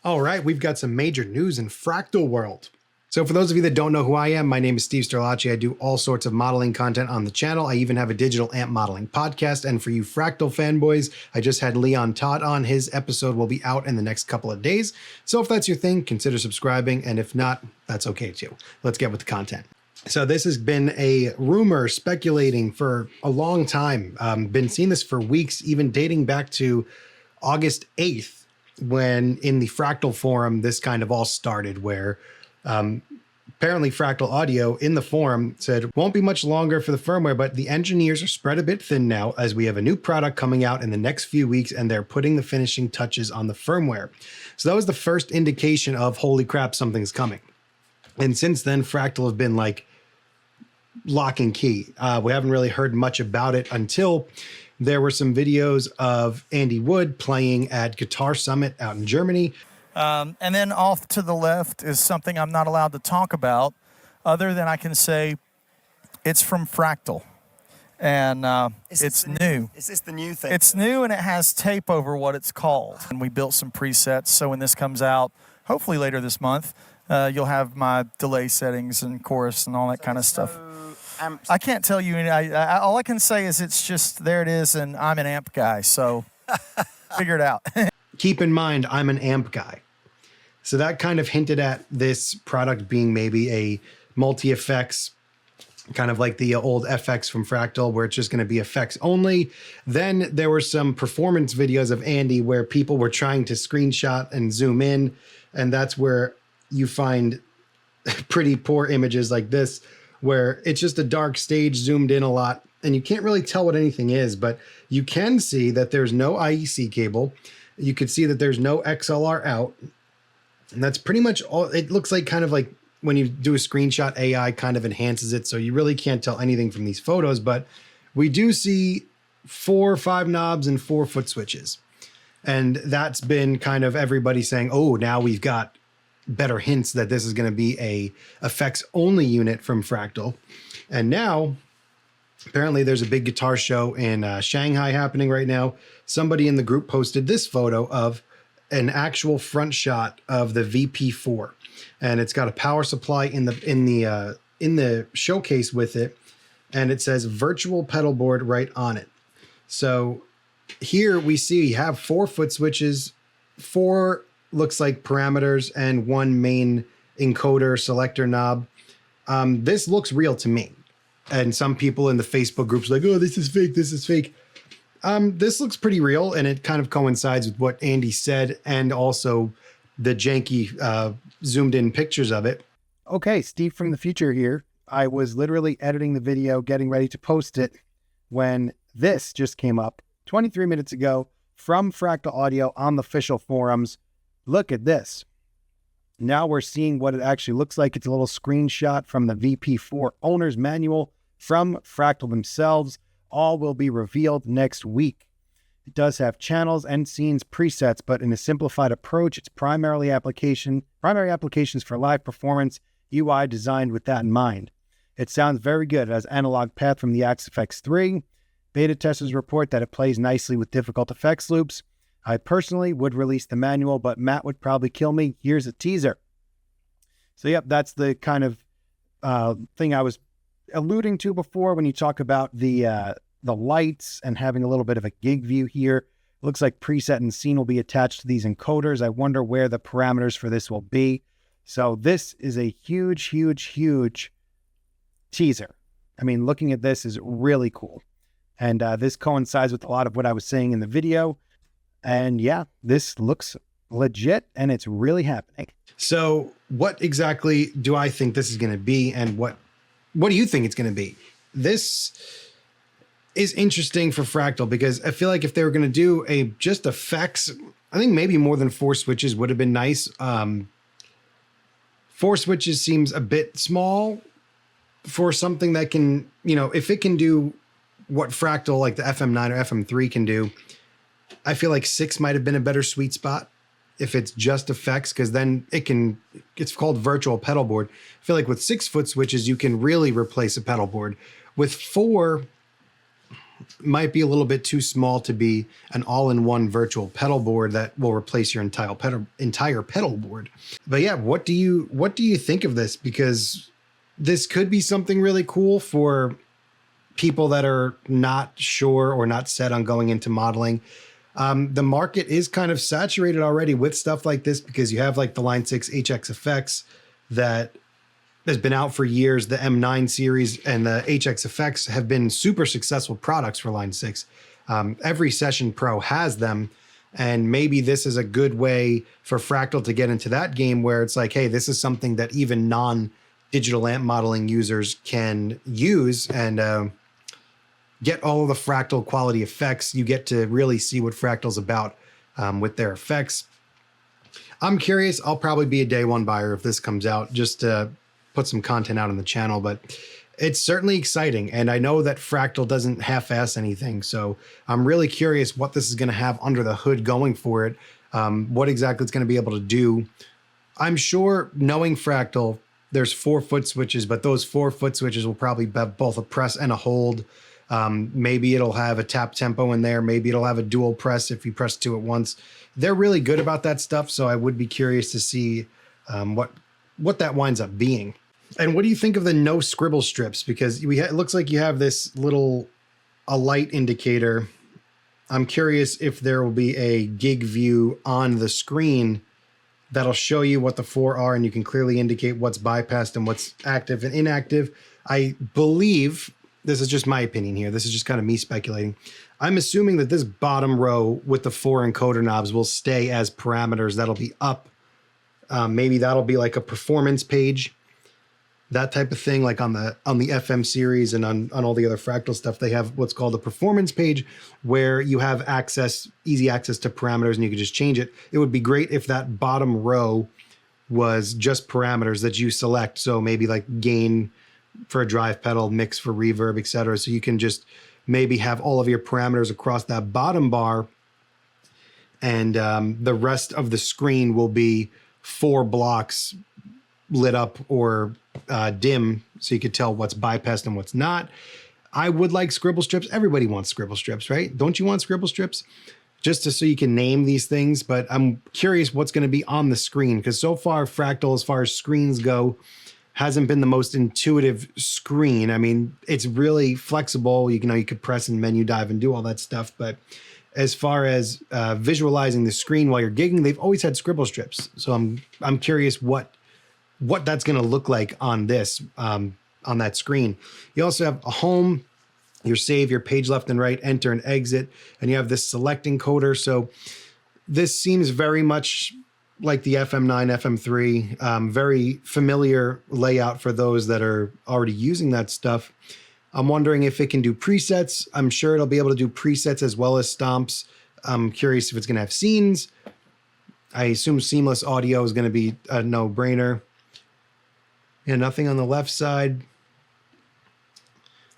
All right, we've got some major news in Fractal world. So for those of you that don't know who I am, my name is Steve Sterlacci. I do all sorts of modeling content on the channel. I even have a digital amp modeling podcast. And for you Fractal fanboys, I just had Leon Todd on. His episode will be out in the next couple of days. So if that's your thing, consider subscribing. And if not, that's okay too. Let's get with the content. So this has been a rumor speculating for a long time. Been seeing this for weeks, even dating back to August 8th, when in the Fractal forum, this kind of all started, where apparently Fractal Audio in the forum said, won't be much longer for the firmware, but the engineers are spread a bit thin now as we have a new product coming out in the next few weeks and they're putting the finishing touches on the firmware. So that was the first indication of, holy crap, something's coming. And since then, Fractal have been like lock and key. We haven't really heard much about it until there were some videos of Andy Wood playing at Guitar Summit out in Germany. And then off to the left is something I'm not allowed to talk about, other than I can say it's from Fractal. And it's new. Is this the new thing? It's new, and it has tape over what it's called. And we built some presets, so when this comes out, hopefully later this month, you'll have my delay settings and chorus and all that kind of stuff. I can't tell you. All I can say is it's just, there it is, and I'm an amp guy, so figure it out. Keep in mind, I'm an amp guy. So that kind of hinted at this product being maybe a multi-effects, kind of like the old FX from Fractal, where it's just going to be effects only. Then there were some performance videos of Andy where people were trying to screenshot and zoom in, and that's where you find pretty poor images like this, where it's just a dark stage zoomed in a lot, and you can't really tell what anything is, but you can see that there's no IEC cable. You could see that there's no XLR out, and that's pretty much all. It looks like kind of like when you do a screenshot, AI kind of enhances it, so you really can't tell anything from these photos, but we do see 4 or 5 knobs and 4 foot switches. And that's been kind of everybody saying, oh, now we've got better hints that this is going to be a effects only unit from Fractal. And now apparently there's a big guitar show in Shanghai happening right now. Somebody in the group posted this photo of an actual front shot of the VP4, and it's got a power supply in the showcase with it, and it says virtual pedal board right on it. So here we see you have 4 foot switches, 4 looks like parameters, and 1 main encoder selector knob. This looks real to me. And some people in the Facebook groups are like, oh, this is fake, this is fake. This looks pretty real, and it kind of coincides with what Andy said and also the janky zoomed in pictures of it. Okay, Steve from the future here. I was literally editing the video, getting ready to post it, when this just came up 23 minutes ago from Fractal Audio on the official forums. Look at this. Now we're seeing what it actually looks like. It's a little screenshot from the VP4 owner's manual from Fractal themselves. All will be revealed next week. It does have channels and scenes presets, but in a simplified approach, it's primary applications for live performance, UI designed with that in mind. It sounds very good. It has analog path from the Axe FX3. Beta testers report that it plays nicely with difficult effects loops. I personally would release the manual, but Matt would probably kill me. Here's a teaser. So yep, that's the kind of thing I was alluding to before when you talk about the lights and having a little bit of a gig view here. It looks like preset and scene will be attached to these encoders. I wonder where the parameters for this will be. So this is a huge, huge, huge teaser. I mean, looking at this is really cool. And this coincides with a lot of what I was saying in the video. And yeah, this looks legit, and it's really happening. So what exactly do I think this is going to be, and what do you think it's going to be? This is interesting for Fractal because I feel like if they were going to do just effects, I think maybe more than 4 switches would have been nice. 4 switches seems a bit small for something that can, if it can do what Fractal, like the FM9 or FM3 can do, I feel like 6 might have been a better sweet spot if it's just effects, because then it's called virtual pedal board. I feel like with 6 foot switches, you can really replace a pedal board. With 4, might be a little bit too small to be an all-in-one virtual pedal board that will replace your entire pedal board. But yeah, what do you think of this? Because this could be something really cool for people that are not sure or not set on going into modeling. The market is kind of saturated already with stuff like this, because you have like the Line 6 HX effects that has been out for years. The M9 series and the HX effects have been super successful products for Line 6. Every Session Pro has them. And maybe this is a good way for Fractal to get into that game where it's like, hey, this is something that even non-digital amp modeling users can use and get all of the Fractal quality effects. You get to really see what Fractal's about with their effects. I'm curious. I'll probably be a day one buyer if this comes out, just to put some content out on the channel, but it's certainly exciting. And I know that Fractal doesn't half-ass anything. So I'm really curious what this is going to have under the hood going for it. What exactly it's going to be able to do. I'm sure, knowing Fractal, there's 4-foot switches, but those 4-foot switches will probably have both a press and a hold. Maybe it'll have a tap tempo in there. Maybe it'll have a dual press if you press 2 at once. They're really good about that stuff. So I would be curious to see what that winds up being. And what do you think of the no scribble strips? Because it looks like you have this a light indicator. I'm curious if there will be a gig view on the screen that'll show you what the 4 are, and you can clearly indicate what's bypassed and what's active and inactive. I believe, this is just my opinion here, this is just kind of me speculating, I'm assuming that this bottom row with the 4 encoder knobs will stay as parameters. That'll be up. Maybe that'll be like a performance page, that type of thing. Like on the FM series and on all the other Fractal stuff, they have what's called a performance page where you have easy access to parameters, and you can just change it. It would be great if that bottom row was just parameters that you select. So maybe like gain for a drive pedal, mix for reverb, etc. So you can just maybe have all of your parameters across that bottom bar, and the rest of the screen will be 4 blocks lit up or dim, so you could tell what's bypassed and what's not. I would like scribble strips. Everybody wants scribble strips, right? Don't you want scribble strips? Just so you can name these things. But I'm curious what's going to be on the screen, because so far Fractal, as far as screens go, hasn't been the most intuitive screen. I mean, it's really flexible. You could press and menu dive and do all that stuff. But as far as visualizing the screen while you're gigging, they've always had scribble strips. So I'm curious what that's going to look like on this, on that screen. You also have a home, your save, your page left and right, enter and exit, and you have this select encoder. So this seems very much like the FM9, FM3, very familiar layout for those that are already using that stuff. I'm wondering if it can do presets. I'm sure it'll be able to do presets as well as stomps. I'm curious if it's going to have scenes. I assume seamless audio is going to be a no-brainer. And nothing on the left side.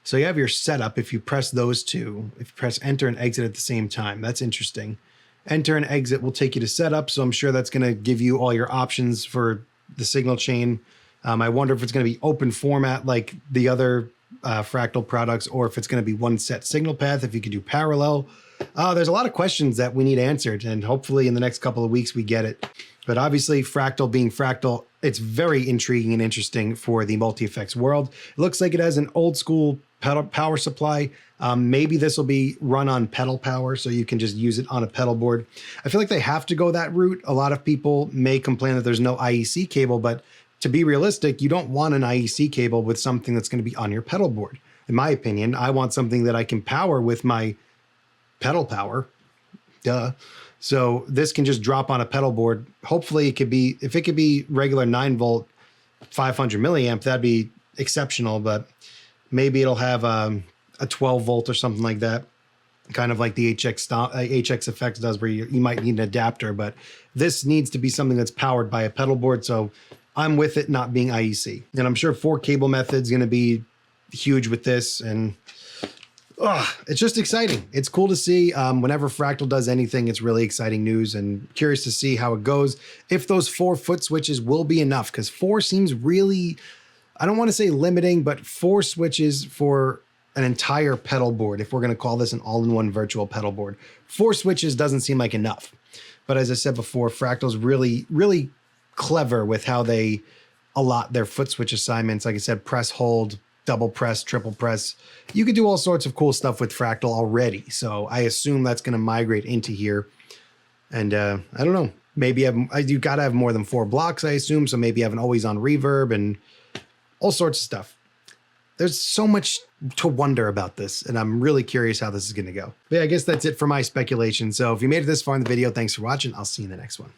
So you have your setup if you press those two. If you press enter and exit at the same time, that's interesting. Enter and exit will take you to setup, so I'm sure that's going to give you all your options for the signal chain. I wonder if it's going to be open format like the other Fractal products, or if it's going to be one set signal path, if you could do parallel. There's a lot of questions that we need answered, and hopefully in the next couple of weeks we get it. But obviously, Fractal being Fractal, it's very intriguing and interesting for the multi-effects world. It looks like it has an old school pedal power supply. Maybe this will be run on pedal power, so you can just use it on a pedal board. I feel like they have to go that route. A lot of people may complain that there's no IEC cable, but to be realistic, you don't want an IEC cable with something that's going to be on your pedal board. In my opinion, I want something that I can power with my pedal power. Duh. So this can just drop on a pedal board. Hopefully it could be, if it could be regular 9-volt, 500 milliamp, that'd be exceptional, but maybe it'll have a 12 volt or something like that. Kind of like the HX effects does, where you might need an adapter, but this needs to be something that's powered by a pedal board. So I'm with it not being IEC. And I'm sure 4 cable method's going to be huge with this. And it's just exciting. It's cool to see. Whenever Fractal does anything, it's really exciting news, and curious to see how it goes. If those 4-foot switches will be enough, because 4 seems really, I don't want to say limiting, but 4 switches for an entire pedal board, if we're going to call this an all-in-one virtual pedal board. 4 switches doesn't seem like enough. But as I said before, Fractal's really, really clever with how they allot their foot switch assignments. Like I said, press, hold, double press, triple press. You could do all sorts of cool stuff with Fractal already. So I assume that's going to migrate into here. And I don't know, maybe you got to have more than 4 blocks, I assume. So maybe have an always on reverb and all sorts of stuff. There's so much to wonder about this, and I'm really curious how this is going to go. But yeah, I guess that's it for my speculation. So if you made it this far in the video, thanks for watching. I'll see you in the next one.